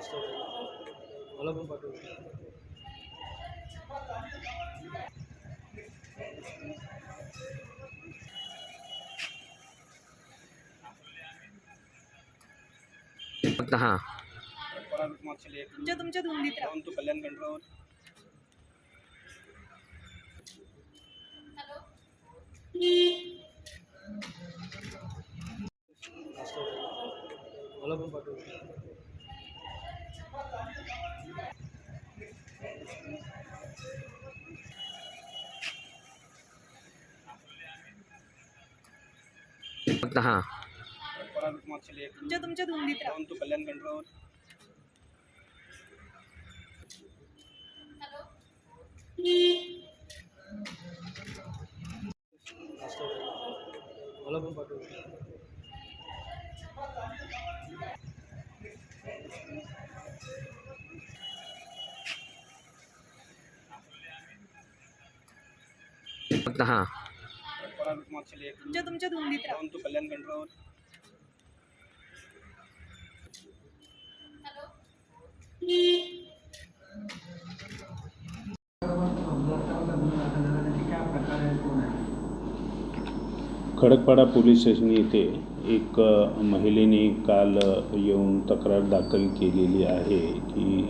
मला पण पाठव. हां तुमच्या धुंदीत राहा. तू कल्याण कंट्रोल. मला पण पाठव. हां तुमच्या धुंदीत राहा. तू कल्याण कंट्रोल. मला पण पाठव. हां तुमच्या धुंदीत राहा. तू कल्याण कंट्रोल. खडकपाडा पोलीस स्टेशन येथे एक महिलेने काल येऊन तक्रार दाखल केलेली आहे की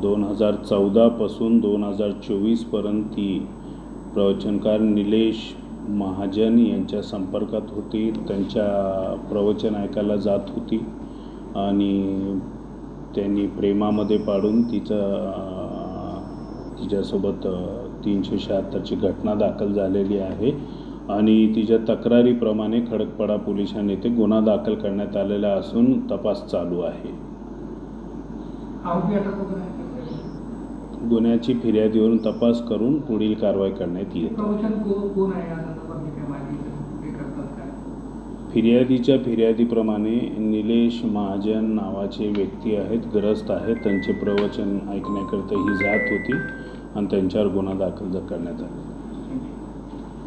2014पासून 2024पर्यंत ती प्रवचनकार निलेश महाजन यांच्या संपर्कात होती. त्यांच्या प्रवचन ऐकायला जात होती आणि त्यांनी प्रेमामध्ये पाडून तिच्यासोबत 376ची घटना दाखल झालेली आहे आणि तिच्या तक्रारीप्रमाणे खडकपाडा पोलिसांनी येथे गुन्हा दाखल करण्यात आलेला असून तपास चालू आहे. गुन्ह्याची फिर्यादीवरून तपास करून पुढील कारवाई करण्यात येईल. फिर्यादीच्या फिर्यादीप्रमाणे निलेश महाजन नावाचे व्यक्ती आहेत, ग्रस्त आहेत. त्यांचे प्रवचन ऐकण्याकरिता ही जात होती आणि त्यांच्यावर गुन्हा दाखल करण्यात आला.